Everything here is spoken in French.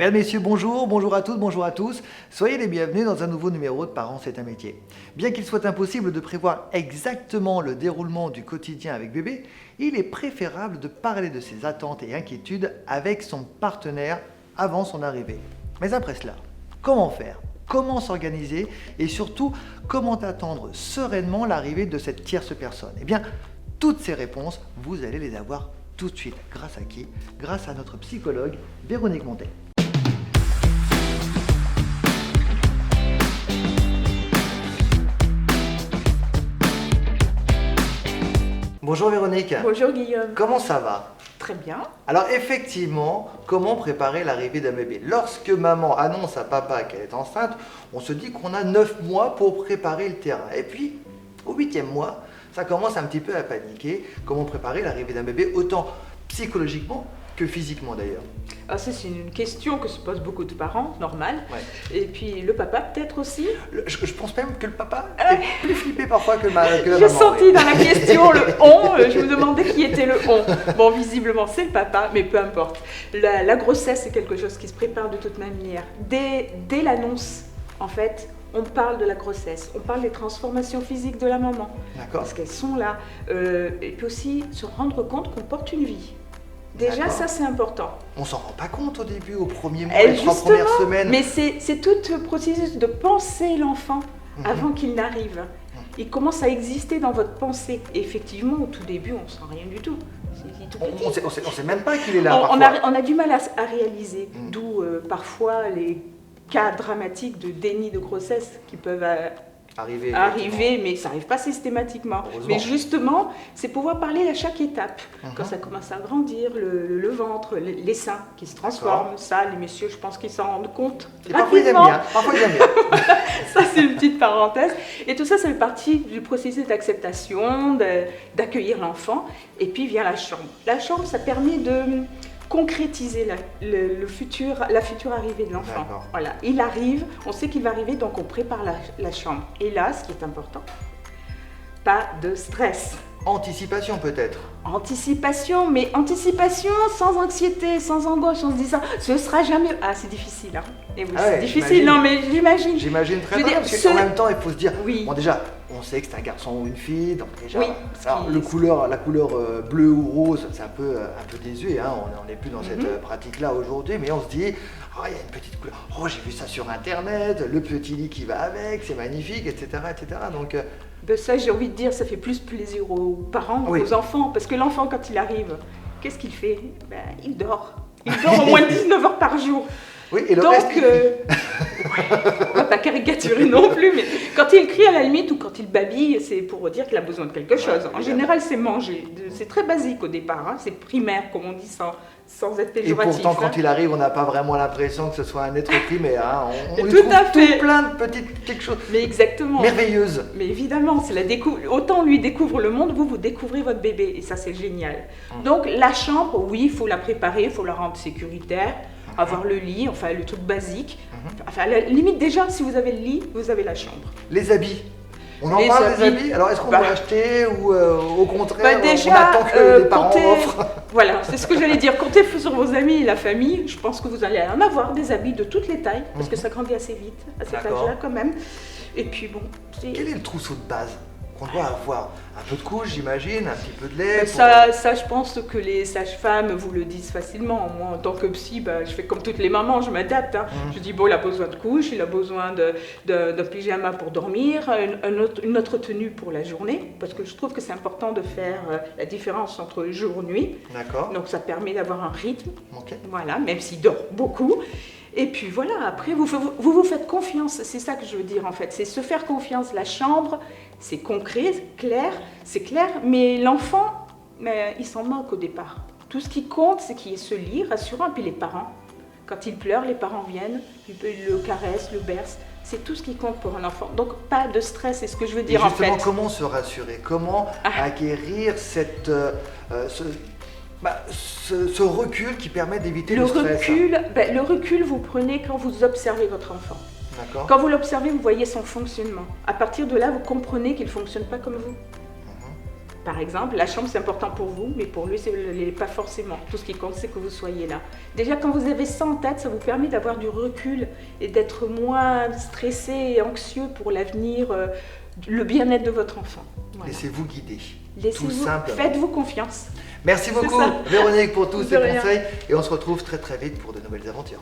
Mesdames, Messieurs, bonjour, bonjour à toutes, bonjour à tous. Soyez les bienvenus dans un nouveau numéro de Parents, c'est un métier. Bien qu'il soit impossible de prévoir exactement le déroulement du quotidien avec bébé, il est préférable de parler de ses attentes et inquiétudes avec son partenaire avant son arrivée. Mais après cela, comment faire ? Comment s'organiser et surtout, comment attendre sereinement l'arrivée de cette tierce personne ? Eh bien, toutes ces réponses, vous allez les avoir tout de suite. Grâce à qui ? Grâce à notre psychologue Véronique Montet. Bonjour Véronique. Bonjour Guillaume. Comment ça va ? Très bien. Alors effectivement, comment préparer l'arrivée d'un bébé ? Lorsque maman annonce à papa qu'elle est enceinte, on se dit qu'on a 9 mois pour préparer le terrain. Et puis, au 8e mois, ça commence un petit peu à paniquer. Comment préparer l'arrivée d'un bébé, autant psychologiquement que physiquement d'ailleurs ? Ah, ça, c'est une question que se posent beaucoup de parents, normal. Ouais. Et puis le papa peut-être aussi. Je pense même que le papa est plus flippé parfois que la maman. J'ai senti dans la question le on, je me demandais qui était le on. Bon, visiblement c'est le papa, mais peu importe. La grossesse, c'est quelque chose qui se prépare de toute manière. Dès l'annonce, en fait, on parle de la grossesse, on parle des transformations physiques de la maman. D'accord. Parce qu'elles sont là. Et puis aussi se rendre compte qu'on porte une vie. Déjà, D'accord. ça c'est important. On s'en rend pas compte au début, au premier mois, les 3 premières semaines. Mais c'est tout le processus de penser l'enfant avant qu'il n'arrive. Il commence à exister dans votre pensée. Et effectivement, au tout début, on ne sent rien du tout. C'est tout petit. On sait même pas qu'il est là On a du mal à réaliser. D'où parfois les cas dramatiques de déni de grossesse qui peuvent arriver, mais ça n'arrive pas systématiquement. Mais justement, c'est pouvoir parler à chaque étape. Quand ça commence à grandir, le ventre, les seins qui se transforment, ça, les messieurs, je pense qu'ils s'en rendent compte parfois ils aiment bien, Ça, c'est une petite parenthèse. Et tout ça, c'est partie du processus d'acceptation, d'accueillir l'enfant. Et puis vient la chambre. La chambre, ça permet de concrétiser la future arrivée de l'enfant. Voilà, il arrive, on sait qu'il va arriver, donc on prépare la chambre. Et là, ce qui est important, pas de stress. Anticipation peut-être. Anticipation, mais anticipation sans anxiété, sans angoisse, on se dit ça, ce sera jamais... Ah, c'est difficile, hein. Et oui, c'est difficile, non mais j'imagine. J'imagine très bien, parce qu'en même temps, il faut se dire, bon déjà, on sait que c'est un garçon ou une fille, donc déjà, alors, la couleur bleue ou rose, c'est un peu désuet, hein. On n'est plus dans cette pratique-là aujourd'hui, mais on se dit, oh, il y a une petite couleur, oh, j'ai vu ça sur Internet, le petit lit qui va avec, c'est magnifique, etc. Donc, ça, j'ai envie de dire, ça fait plus plaisir aux parents, aux enfants, parce que l'enfant, quand il arrive, qu'est-ce qu'il fait ? Il dort. Il dort au moins 19 heures par jour. Oui, et le donc, reste, il crie. On va pas caricaturer non plus, mais quand il crie à la limite ou quand il babille, c'est pour dire qu'il a besoin de quelque chose. En général, c'est manger. C'est très basique au départ, hein. C'est primaire, comme on dit, sans être péjoratif. Et pourtant, quand il arrive, on n'a pas vraiment l'impression que ce soit un être primaire. Hein. On lui tout trouve à fait. plein de petites quelque chose. Mais exactement. Merveilleuse. Mais évidemment, c'est autant lui découvre le monde, vous découvrez votre bébé, et ça c'est génial. Donc la chambre, oui, il faut la préparer, il faut la rendre sécuritaire. Avoir le lit, enfin le truc basique. Enfin, à la limite, déjà, si vous avez le lit, vous avez la chambre. Les habits. On en parle des habits. Alors, est-ce qu'on doit acheter ou au contraire, déjà, on attend que les parents offrent ? Voilà, c'est ce que j'allais dire. Comptez sur vos amis et la famille. Je pense que vous allez en avoir des habits de toutes les tailles, parce que ça grandit assez vite, à cet âge-là quand même. Et puis bon... Quel est le trousseau de base ? On doit avoir un peu de couche, j'imagine, un petit peu de lait. Ça, je pense que les sages-femmes vous le disent facilement. Moi, en tant que psy, je fais comme toutes les mamans, je m'adapte. Hein. Je dis, bon, il a besoin de couche, il a besoin d'un pyjama pour dormir, une autre tenue pour la journée, parce que je trouve que c'est important de faire la différence entre jour et nuit. D'accord. Donc, ça permet d'avoir un rythme, voilà, même s'il dort beaucoup. Et puis voilà, après, vous faites confiance, c'est ça que je veux dire en fait, c'est se faire confiance. La chambre, c'est concret, c'est clair, mais l'enfant, il s'en moque au départ. Tout ce qui compte, c'est qu'il se lit, rassurant, et puis les parents. Quand il pleure, les parents viennent, ils le caressent, le bercent, c'est tout ce qui compte pour un enfant. Donc pas de stress, c'est ce que je veux dire en fait. Justement, comment se rassurer ? Comment acquérir ce recul qui permet d'éviter le stress. Le recul, vous prenez quand vous observez votre enfant. D'accord. Quand vous l'observez, vous voyez son fonctionnement. À partir de là, vous comprenez qu'il ne fonctionne pas comme vous. Par exemple, la chambre c'est important pour vous, mais pour lui ce n'est pas forcément. Tout ce qui compte c'est que vous soyez là. Déjà quand vous avez ça en tête, ça vous permet d'avoir du recul et d'être moins stressé et anxieux pour l'avenir, le bien-être de votre enfant. Voilà. Laissez-vous guider. Tout simplement. Faites-vous confiance. Merci beaucoup Véronique pour tous ces conseils et on se retrouve très très vite pour de nouvelles aventures.